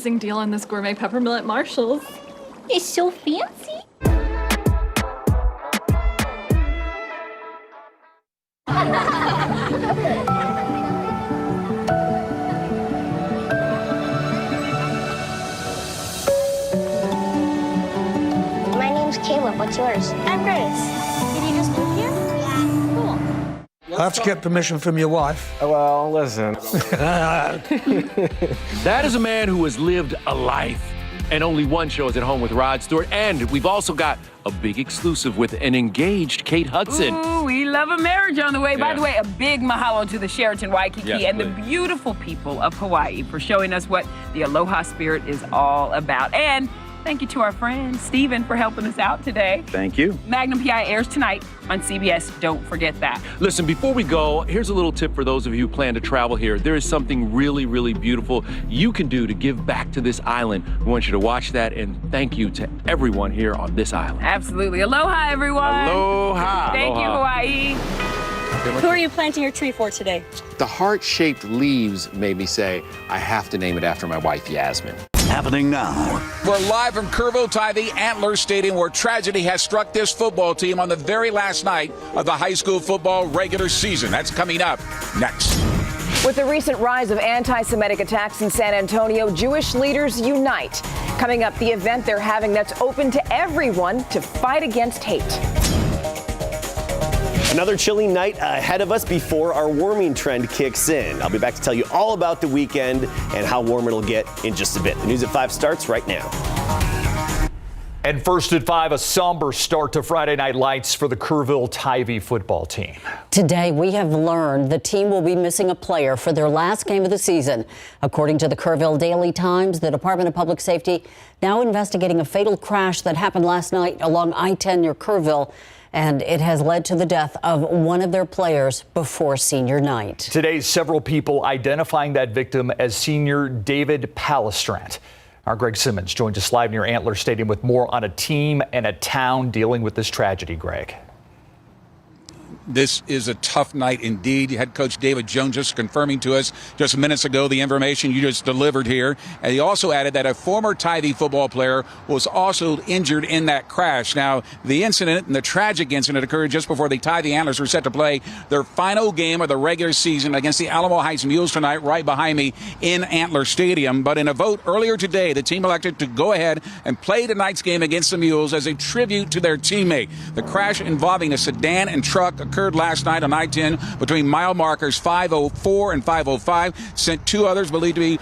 amazing deal on this gourmet peppermint Marshalls. It's so fancy. My name's Caleb. What's yours? I'm Grace. Did you just move here? Yeah. Cool. I have to get permission from your wife. Well, listen. That is a man who has lived a life. And only one show is at home with Rod Stewart. And we've also got a big exclusive with an engaged Kate Hudson. Ooh, we love a marriage on the way. Yeah. By the way, a big mahalo to the Sheraton Waikiki and the beautiful people of Hawaii for showing us what the aloha spirit is all about. And thank you to our friend Steven for helping us out today. Thank you. Magnum PI airs tonight on CBS. Don't forget that. Listen, before we go, here's a little tip for those of you who plan to travel here. There is something really, really beautiful you can do to give back to this island. We want you to watch that, and thank you to everyone here on this island. Absolutely. Aloha, everyone. Aloha. Thank you, Hawaii. Who are you planting your tree for today? The heart-shaped leaves made me say, I have to name it after my wife, Yasmin. Happening now. We're live from Kerrville-Tybee Antler Stadium, where tragedy has struck this football team on the very last night of the high school football regular season. That's coming up next. With the recent rise of anti-Semitic attacks in San Antonio, Jewish leaders unite. Coming up, the event they're having that's open to everyone to fight against hate. Another chilly night ahead of us before our warming trend kicks in. I'll be back to tell you all about the weekend and how warm it'll get in just a bit. The News at 5 starts right now. And first at 5, a somber start to Friday Night Lights for the Kerrville-Tybee football team. Today, we have learned the team will be missing a player for their last game of the season. According to the Kerrville Daily Times, the Department of Public Safety now investigating a fatal crash that happened last night along I-10 near Kerrville. And it has led to the death of one of their players before senior night. Today, several people identifying that victim as senior David Palestrant. Our Greg Simmons joins us live near Antler Stadium with more on a team and a town dealing with this tragedy, Greg. This is a tough night indeed. Head coach David Jones just confirming to us just minutes ago the information you just delivered here. And he also added that a former Tybee football player was also injured in that crash. Now, the incident and the tragic incident occurred just before the Tybee Antlers were set to play their final game of the regular season against the Alamo Heights Mules tonight, right behind me in Antler Stadium. But in a vote earlier today, the team elected to go ahead and play tonight's game against the Mules as a tribute to their teammate. The crash involving a sedan and truck occurred last night on I-10 between mile markers 504 and 505. Sent two others believed to be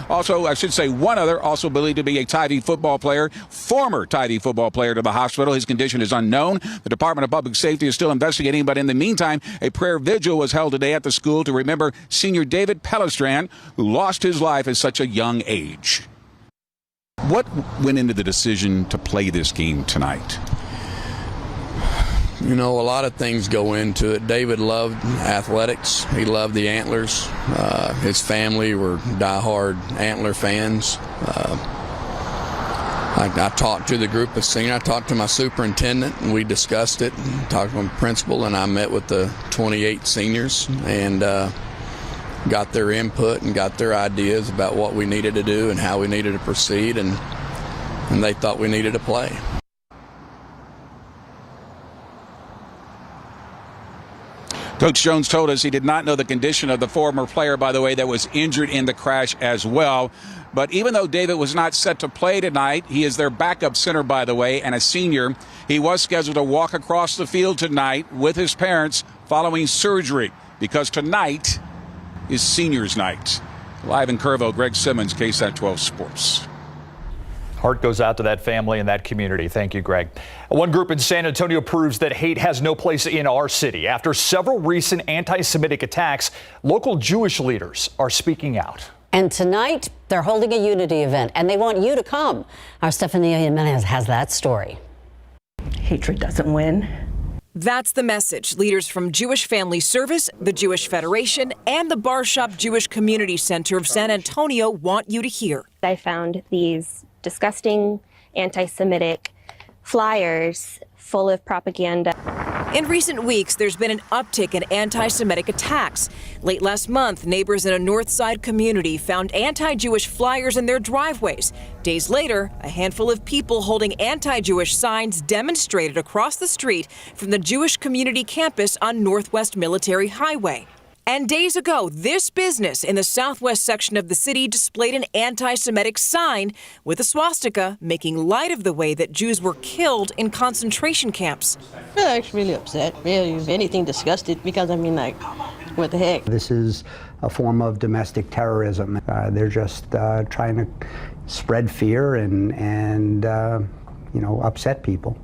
one other also believed to be a Tybee football player, former Tybee football player, to the hospital. His condition is unknown. The Department of Public Safety is still investigating, but in the meantime, a prayer vigil was held today at the school to remember senior David Palestrant, who lost his life at such a young age. What went into the decision to play this game tonight? You know, a lot of things go into it. David loved athletics. He loved the Antlers. His family were diehard Antler fans. I talked to the group of seniors. I talked to my superintendent, and we discussed it. Talked to my principal, and I met with the 28 seniors and got their input and got their ideas about what we needed to do and how we needed to proceed, and they thought we needed to play. Coach Jones told us he did not know the condition of the former player, by the way, that was injured in the crash as well. But even though David was not set to play tonight, he is their backup center, by the way, and a senior. He was scheduled to walk across the field tonight with his parents following surgery, because tonight is seniors night. Live in Kerrville, Greg Simmons, KSAT 12 Sports. Heart goes out to that family and that community. Thank you, Greg. One group in San Antonio proves that hate has no place in our city. After several recent anti-Semitic attacks, local Jewish leaders are speaking out. And tonight, they're holding a unity event, and they want you to come. Our Stephanie Jimenez has that story. Hatred doesn't win. That's the message leaders from Jewish Family Service, the Jewish Federation, and the Barshop Jewish Community Center of San Antonio want you to hear. I found these disgusting anti-Semitic flyers full of propaganda. In recent weeks, there's been an uptick in anti-Semitic attacks. Late last month, neighbors in a North Side community found anti-Jewish flyers in their driveways. Days later, a handful of people holding anti-Jewish signs demonstrated across the street from the Jewish community campus on Northwest Military Highway. And days ago, this business in the southwest section of the city displayed an anti-Semitic sign with a swastika, making light of the way that Jews were killed in concentration camps. I'm actually really upset, really, if anything, disgusted, because what the heck? This is a form of domestic terrorism. They're just trying to spread fear and upset people.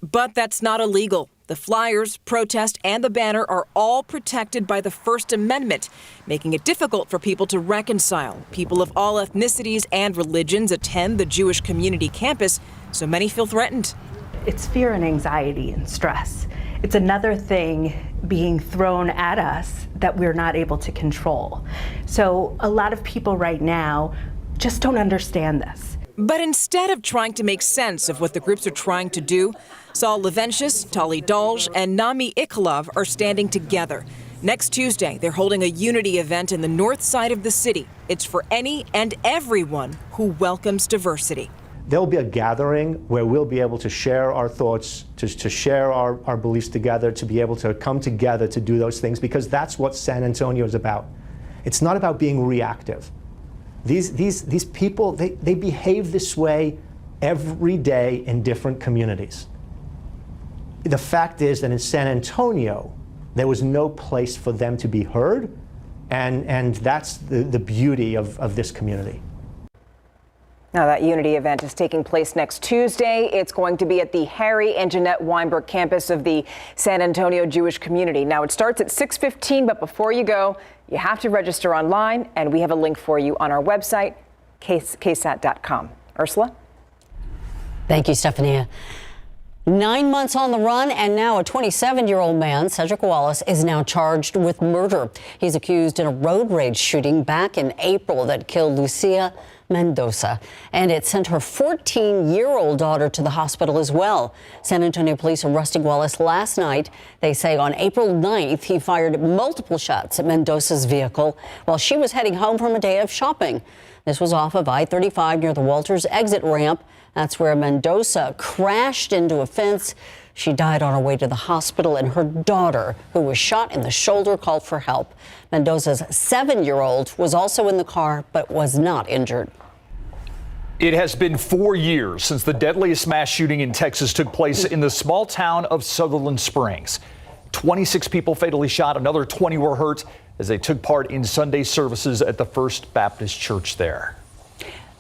But that's not illegal. The flyers, protest, and the banner are all protected by the First Amendment, making it difficult for people to reconcile. People of all ethnicities and religions attend the Jewish community campus, so many feel threatened. It's fear and anxiety and stress. It's another thing being thrown at us that we're not able to control. So a lot of people right now just don't understand this. But instead of trying to make sense of what the groups are trying to do, Saul Leventius, Tali Dolj, and Nami Ikalov are standing together. Next Tuesday, they're holding a unity event in the north side of the city. It's for any and everyone who welcomes diversity. There'll be a gathering where we'll be able to share our thoughts, to share our beliefs together, to be able to come together to do those things, because that's what San Antonio is about. It's not about being reactive. These people, they behave this way every day in different communities. The fact is that in San Antonio, there was no place for them to be heard, and that's the beauty of this community. Now, that unity event is taking place next Tuesday. It's going to be at the Harry and Jeanette Weinberg campus of the San Antonio Jewish community. Now, it starts at 6:15, but before you go, you have to register online, and we have a link for you on our website, KSAT.com. Ursula? Thank you, Stephania. 9 months on the run, and now a 27-year-old man, Cedric Wallace, is now charged with murder. He's accused in a road rage shooting back in April that killed Lucia Mendoza, and it sent her 14-year-old daughter to the hospital as well. San Antonio police arrested Wallace last night. They say on April 9th, he fired multiple shots at Mendoza's vehicle while she was heading home from a day of shopping. This was off of I-35 near the Walters exit ramp. That's where Mendoza crashed into a fence. She died on her way to the hospital, and her daughter, who was shot in the shoulder, called for help. Mendoza's 7-year-old was also in the car but was not injured. It has been 4 years since the deadliest mass shooting in Texas took place in the small town of Sutherland Springs. 26 people fatally shot, another 20 were hurt as they took part in Sunday services at the First Baptist Church there.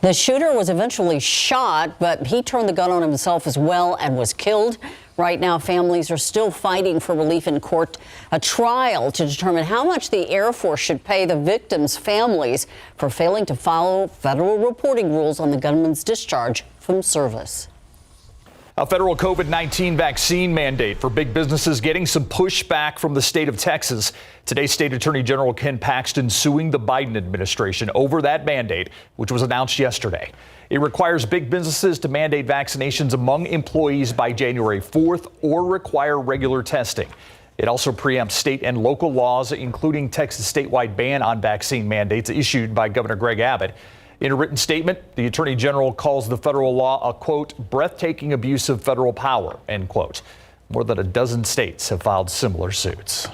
The shooter was eventually shot, but he turned the gun on himself as well and was killed. Right now, families are still fighting for relief in court, a trial to determine how much the Air Force should pay the victims' families for failing to follow federal reporting rules on the gunman's discharge from service. A federal COVID-19 vaccine mandate for big businesses getting some pushback from the state of Texas. Today, State Attorney General Ken Paxton suing the Biden administration over that mandate, which was announced yesterday. It requires big businesses to mandate vaccinations among employees by January 4th or require regular testing. It also preempts state and local laws, including Texas' statewide ban on vaccine mandates issued by Governor Greg Abbott. In a written statement, the Attorney General calls the federal law a, quote, breathtaking abuse of federal power, end quote. More than a dozen states have filed similar suits.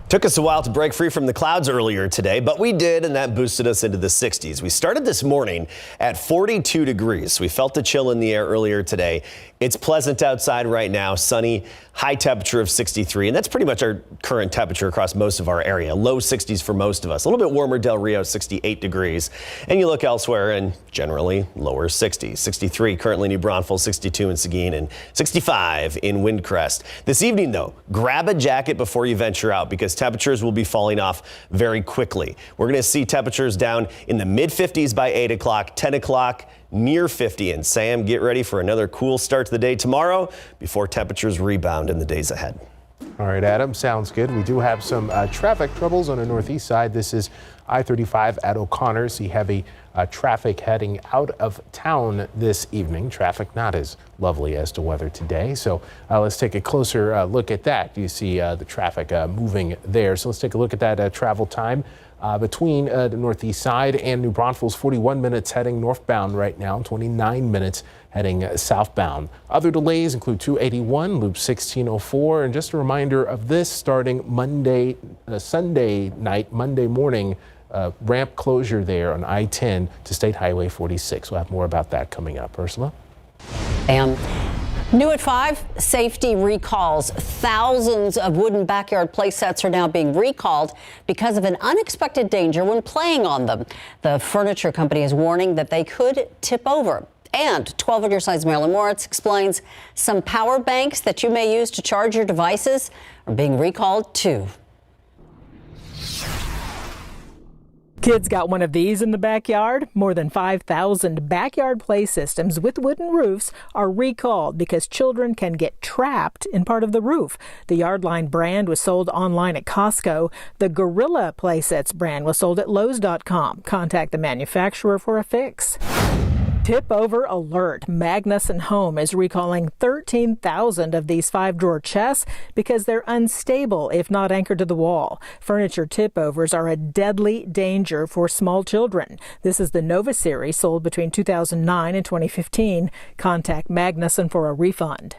Took us a while to break free from the clouds earlier today, but we did, and that boosted us into the 60s. We started this morning at 42 degrees. We felt the chill in the air earlier today. It's pleasant outside right now, sunny, high temperature of 63, and that's pretty much our current temperature across most of our area. Low 60s for most of us. A little bit warmer Del Rio, 68 degrees. And you look elsewhere and generally lower 60s. 63 currently in New Braunfels, 62 in Seguin, and 65 in Windcrest. This evening, though, grab a jacket before you venture out because temperatures will be falling off very quickly. We're going to see temperatures down in the mid-50s by 8 o'clock, 10 o'clock, near 50. And Sam, get ready for another cool start to the day tomorrow before temperatures rebound in the days ahead. All right, Adam, sounds good. We do have some traffic troubles on the northeast side. This is I-35 at O'Connor. See heavy traffic heading out of town this evening. Traffic not as lovely as the weather today. So let's take a closer look at that. You see the traffic moving there. So let's take a look at that travel time. Between the northeast side and New Braunfels, 41 minutes heading northbound right now, 29 minutes heading southbound. Other delays include 281, Loop 1604, and just a reminder of this starting Sunday night, Monday morning, ramp closure there on I-10 to State Highway 46. We'll have more about that coming up. Ursula? New at 5, safety recalls. Thousands of wooden backyard play sets are now being recalled because of an unexpected danger when playing on them. The furniture company is warning that they could tip over. And 12 on your side's Marilyn Moritz explains some power banks that you may use to charge your devices are being recalled too. Kids got one of these in the backyard. More than 5,000 backyard play systems with wooden roofs are recalled because children can get trapped in part of the roof. The Yardline brand was sold online at Costco. The Gorilla Playsets brand was sold at Lowe's.com. Contact the manufacturer for a fix. Tip over alert. Magnuson Home is recalling 13,000 of these 5-drawer chests because they're unstable if not anchored to the wall. Furniture tip overs are a deadly danger for small children. This is the Nova series sold between 2009 and 2015. Contact Magnuson for a refund.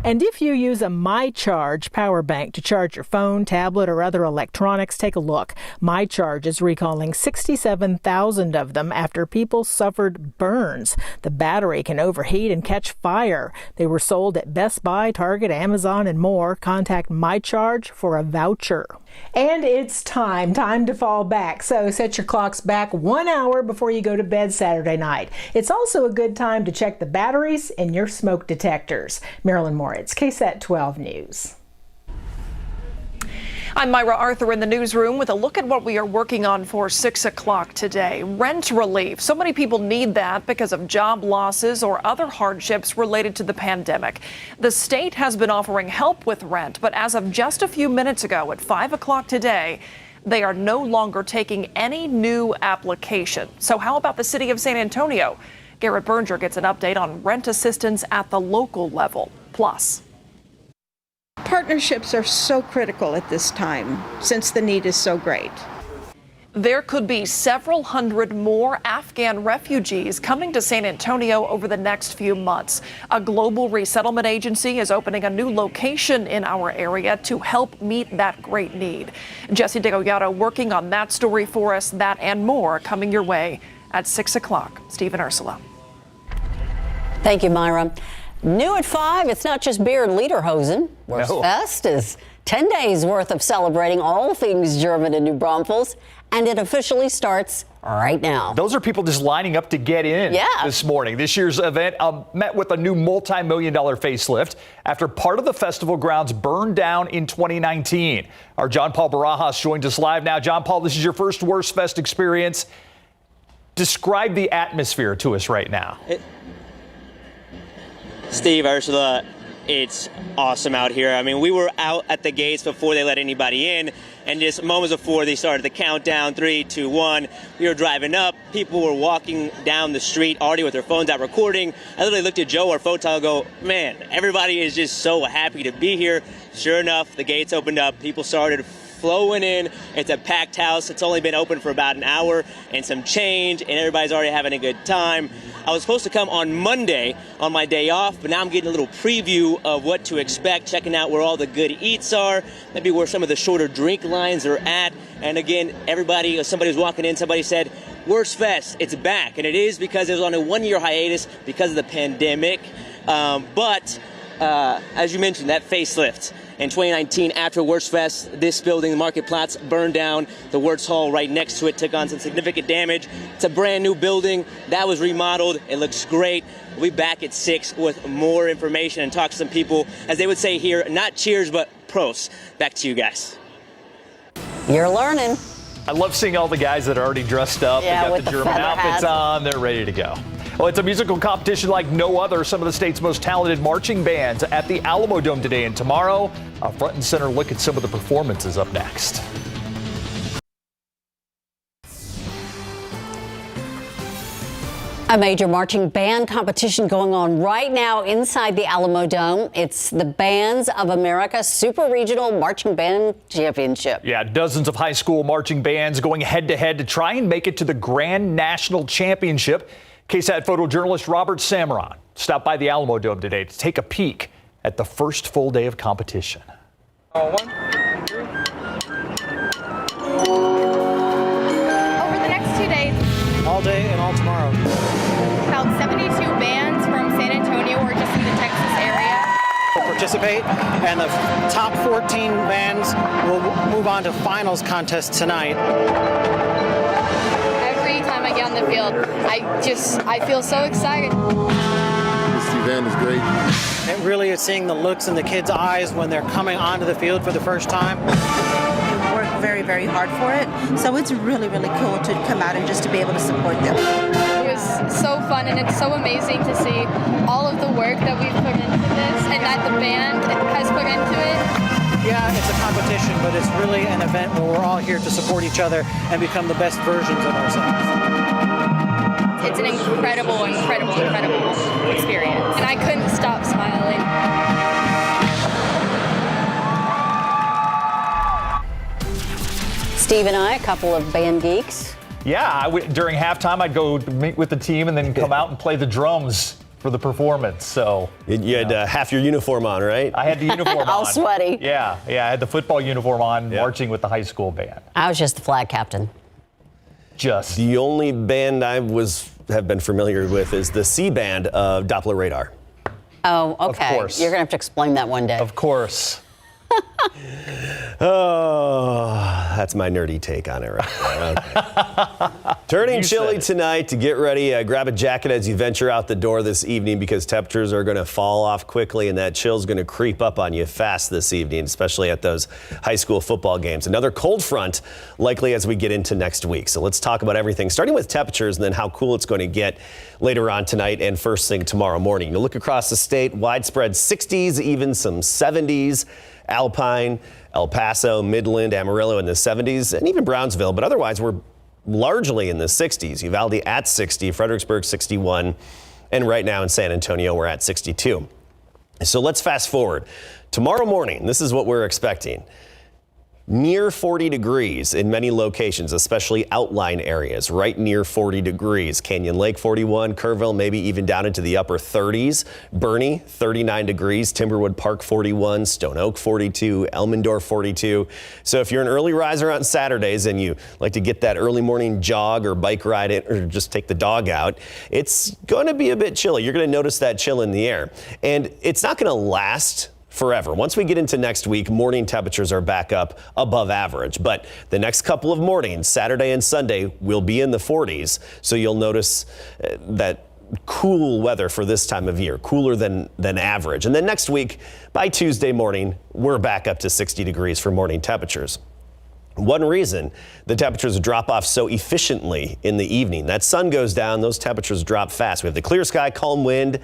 And if you use a MyCharge power bank to charge your phone, tablet, or other electronics, take a look. MyCharge is recalling 67,000 of them after people suffered burns. The battery can overheat and catch fire. They were sold at Best Buy, Target, Amazon, and more. Contact MyCharge for a voucher. And it's time to fall back. So set your clocks back 1 hour before you go to bed Saturday night. It's also a good time to check the batteries in your smoke detectors. Marilyn Moritz, KSAT 12 News. I'm Myra Arthur in the newsroom with a look at what we are working on for 6 o'clock today. Rent relief. So many people need that because of job losses or other hardships related to the pandemic. The state has been offering help with rent, but as of just a few minutes ago at 5 o'clock today, they are no longer taking any new application. So how about the city of San Antonio? Garrett Berger gets an update on rent assistance at the local level. Plus, partnerships are so critical at this time since the need is so great. There could be several hundred more Afghan refugees coming to San Antonio over the next few months. A global resettlement agency is opening a new location in our area to help meet that great need. Jesse DeGoyata working on that story for us. That and more coming your way at 6 o'clock. Steve and Ursula. Thank you, Myra. New at 5, it's not just beer and Lederhosen. Worst Fest is 10 days worth of celebrating all things German in New Braunfels, and it officially starts right now. Those are people just lining up to get in this morning. This year's event met with a new multi-million-dollar facelift after part of the festival grounds burned down in 2019. Our John Paul Barajas joins us live now. John Paul, this is your first Worst Fest experience. Describe the atmosphere to us right now. Steve, Ursula, it's awesome out here. I mean, we were out at the gates before they let anybody in, and just moments before they started the countdown, 3, 2, 1, we were driving up. People were walking down the street already with their phones out recording. I literally looked at Joe, our photographer, go, man, everybody is just so happy to be here. Sure enough, the gates opened up. People started flowing in. It's a packed house. It's only been open for about an hour and some change, and everybody's already having a good time. I was supposed to come on Monday on my day off, but now I'm getting a little preview of what to expect, checking out where all the good eats are, maybe where some of the shorter drink lines are at. And again, somebody was walking in, somebody said, Worst Fest, it's back. And it is because it was on a 1-year hiatus because of the pandemic. But as you mentioned, that facelift. In 2019, after Worst Fest, this building, the Marketplatz, burned down. The Wirtz Hall right next to it took on some significant damage. It's a brand new building that was remodeled. It looks great. We'll be back at 6 with more information and talk to some people, as they would say here, not cheers, but pros. Back to you guys. You're learning. I love seeing all the guys that are already dressed up. They got the German outfits on. They're ready to go. Well, it's a musical competition like no other. Some of the state's most talented marching bands at the Alamo Dome today and tomorrow. A front and center look at some of the performances up next. A major marching band competition going on right now inside the Alamo Dome. It's the Bands of America Super Regional Marching Band Championship. Yeah, dozens of high school marching bands going head to head to try and make it to the Grand National Championship. KSAT photojournalist Robert Samaron stopped by the Alamo Dome today to take a peek at the first full day of competition. Over the next 2 days, all day and all tomorrow. About 72 bands from San Antonio or just in the Texas area will participate, and the top 14 bands will move on to finals contest tonight. Every time I get on the field, I feel so excited. This event is great. It really is seeing the looks in the kids' eyes when they're coming onto the field for the first time. Work very, very hard for it. So it's really, really cool to come out and just to be able to support them. It was so fun, and it's so amazing to see all of the work that we've put into this and that the band has put into it. Yeah, it's a competition, but it's really an event where we're all here to support each other and become the best versions of ourselves. It's an incredible, incredible, incredible experience, and I couldn't stop smiling. Steve and I, a couple of band geeks. Yeah, during halftime, I'd go meet with the team and then come out and play the drums for the performance. So you had half your uniform on, right? I had the uniform on. All sweaty. Yeah, I had the football uniform on, marching with the high school band. I was just the flag captain. Just the only band I have been familiar with is the C band of Doppler radar. Oh, okay. Of course. You're gonna have to explain that one day. Of course. Oh, that's my nerdy take on it right there. Okay. Turning chilly tonight. To get ready, grab a jacket as you venture out the door this evening because temperatures are going to fall off quickly and that chill's going to creep up on you fast this evening, especially at those high school football games. Another cold front likely as we get into next week. So let's talk about everything, starting with temperatures and then how cool it's going to get later on tonight and first thing tomorrow morning. You look across the state, widespread 60s, even some 70s. Alpine, El Paso, Midland, Amarillo in the 70s, and even Brownsville. But otherwise, we're largely in the 60s. Uvalde at 60, Fredericksburg 61, and right now in San Antonio, we're at 62. So let's fast forward. Tomorrow morning, this is what we're expecting. Near 40 degrees in many locations, especially outlying areas, right near 40 degrees. Canyon Lake 41, Kerrville maybe even down into the upper 30s. Bernie 39 degrees, Timberwood Park 41, Stone Oak 42, Elmendorf 42. So if you're an early riser on Saturdays and you like to get that early morning jog or bike ride in, or just take the dog out, it's going to be a bit chilly. You're going to notice that chill in the air. And it's not going to last forever. Once we get into next week, morning temperatures are back up above average. But the next couple of mornings, Saturday and Sunday, will be in the 40s. So you'll notice that cool weather for this time of year, cooler than average. And then next week, by Tuesday morning, we're back up to 60 degrees for morning temperatures. One reason the temperatures drop off so efficiently in the evening. That sun goes down, those temperatures drop fast. We have the clear sky, calm wind,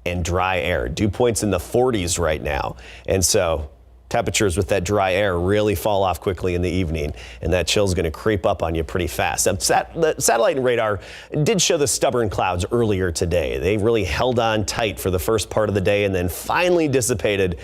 and dry air. Dew points in the 40s right now. And so temperatures with that dry air really fall off quickly in the evening, and that chill is going to creep up on you pretty fast. The satellite and radar did show the stubborn clouds earlier today. They really held on tight for the first part of the day and then finally dissipated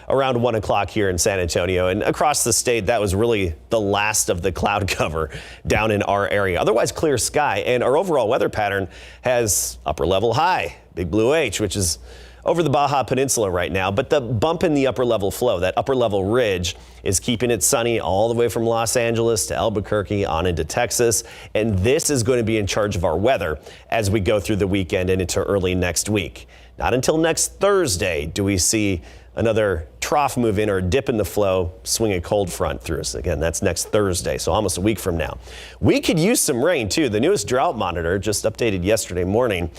around 1 o'clock here in San Antonio. And across the state, that was really the last of the cloud cover down in our area. Otherwise, clear sky, and our overall weather pattern has upper level high, Big Blue H, which is over the Baja Peninsula right now, but the bump in the upper level flow, that upper level ridge, is keeping it sunny all the way from Los Angeles to Albuquerque on into Texas. And this is going to be in charge of our weather as we go through the weekend and into early next week. Not until next Thursday do we see another trough move in or dip in the flow, swing a cold front through us. Again, that's next Thursday, so almost a week from now. We could use some rain too. The newest Drought Monitor, just updated yesterday morning,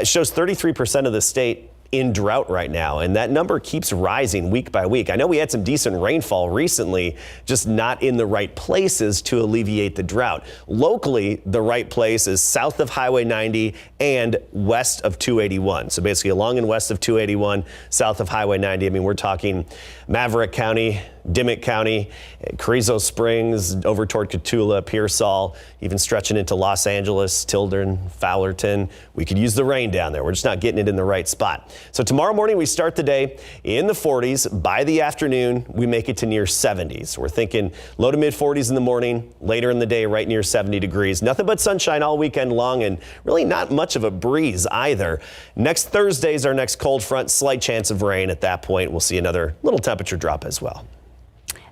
shows 33% of the state in drought right now, and that number keeps rising week by week. I know we had some decent rainfall recently, just not in the right places to alleviate the drought. Locally, the right place is south of Highway 90 and west of 281. So basically along and west of 281, south of Highway 90. I mean, we're talking Maverick County, Dimmitt County, Carrizo Springs, over toward Cotulla, Pearsall, even stretching into Los Angeles, Tilden, Fowlerton. We could use the rain down there. We're just not getting it in the right spot. So tomorrow morning, we start the day in the 40s. By the afternoon, we make it to near 70s. We're thinking low to mid 40s in the morning, later in the day, right near 70 degrees. Nothing but sunshine all weekend long, and really not much of a breeze either. Next Thursday is our next cold front, slight chance of rain. At that point, we'll see another little temperature drop as well.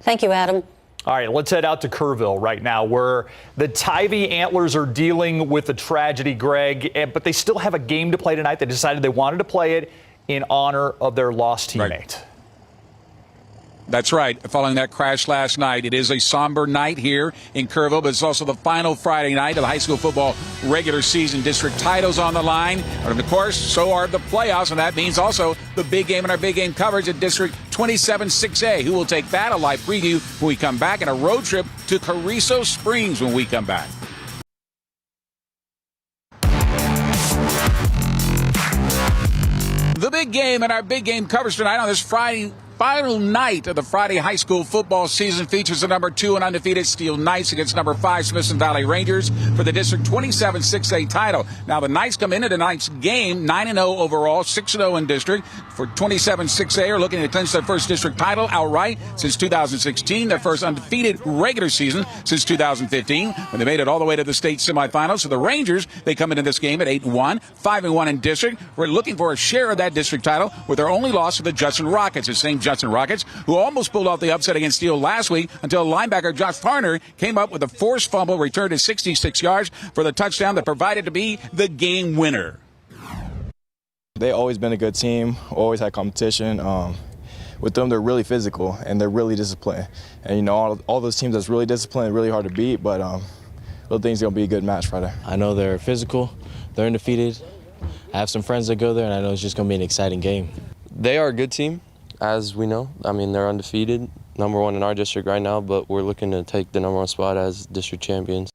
Thank you, Adam. All right, let's head out to Kerrville right now, where the Tivy Antlers are dealing with the tragedy, Greg, but they still have a game to play tonight. They decided they wanted to play it in honor of their lost teammate. Right. That's right. Following that crash last night, it is a somber night here in Kerrville, but it's also the final Friday night of the high school football regular season. District titles on the line. And of course, so are the playoffs, and that means also the big game and our big game coverage at District 27-6A. Who will take that? A live preview when we come back, and a road trip to Carrizo Springs when we come back. The big game and our big game coverage tonight on this Friday final night of the Friday high school football season features the number 2 and undefeated Steel Knights against number 5 Smithson Valley Rangers for the District 27-6A title. Now the Knights come into tonight's game 9-0 overall, 6-0 in district. For 27-6A are looking to clinch their first district title outright since 2016, their first undefeated regular season since 2015 when they made it all the way to the state semifinals. So the Rangers, they come into this game at 8-1, 5-1 in district. We're looking for a share of that district title with their only loss to the Judson Rockets. The same Judson Rockets, who almost pulled off the upset against Steele last week until linebacker Josh Farner came up with a forced fumble, returned to 66 yards for the touchdown that provided to be the game winner. They've always been a good team, always had competition. With them, they're really physical and they're really disciplined. And, you know, all those teams that's really disciplined, really hard to beat, but I think it's going to be a good match Friday. I know they're physical, they're undefeated. I have some friends that go there, and I know it's just going to be an exciting game. They are a good team, as we know. I mean, they're undefeated, number 1 in our district right now, but we're looking to take the number 1 spot as district champions.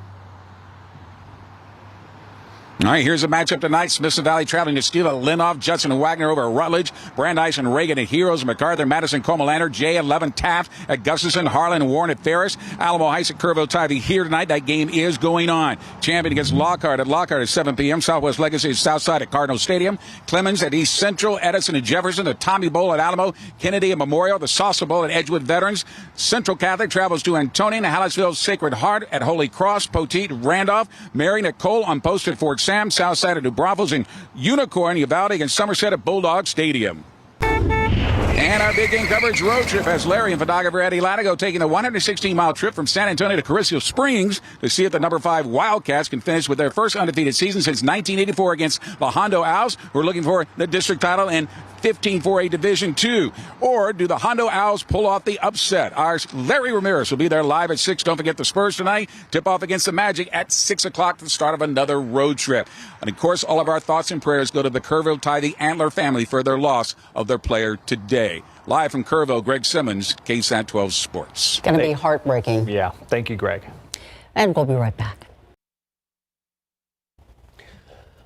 All right, here's a matchup tonight. Smithson Valley traveling to Steele, Linoff, Judson and Wagner over Rutledge, Brandeis and Reagan at Heroes, MacArthur, Madison, Comalander, J11 Taft at Gustafson, Harlan and Warren at Ferris, Alamo Heights at Kerrville Tivy here tonight. That game is going on. Champion against Lockhart at 7 p.m. Southwest Legacy at Southside at Cardinal Stadium. Clemens at East Central, Edison and Jefferson, the Tommy Bowl at Alamo, Kennedy and Memorial, the Salsa Bowl at Edgewood Veterans. Central Catholic travels to Antonian, Hallettsville Sacred Heart at Holy Cross, Poteet, Randolph, Marion at Cole on Post at Fort Sam, Southside at New Braunfels, and Unicorn, Uvalde, and Somerset at Bulldog Stadium. And our big game coverage road trip has Larry and photographer Eddie Latigo taking the 116-mile trip from San Antonio to Carrizo Springs to see if the number 5 Wildcats can finish with their first undefeated season since 1984 against the Hondo Owls, who are looking for the district title and 15-4A Division II. Or do the Hondo Owls pull off the upset? Our Larry Ramirez will be there live at 6. Don't forget the Spurs tonight. Tip off against the Magic at 6 o'clock, the start of another road trip. And of course, all of our thoughts and prayers go to the Kerrville Tivy Antler family for their loss of their player today. Live from Kerrville, Greg Simmons, KSAT 12 Sports. It's going to be heartbreaking. Yeah. Thank you, Greg. And we'll be right back.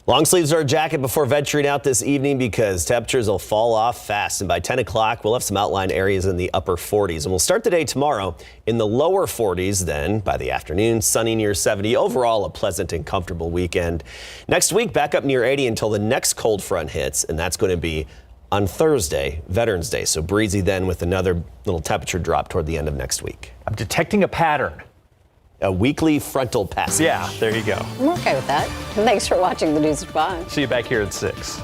Long sleeves are a jacket before venturing out this evening because temperatures will fall off fast. And by 10 o'clock, we'll have some outlying areas in the upper 40s. And we'll start the day tomorrow in the lower 40s. Then by the afternoon, sunny near 70. Overall, a pleasant and comfortable weekend. Next week, back up near 80 until the next cold front hits. And that's going to be on Thursday, Veterans Day. So breezy then with another little temperature drop toward the end of next week. I'm detecting a pattern. A weekly frontal passage. Yeah, there you go. I'm okay with that. Thanks for watching the News at 5. See you back here at 6.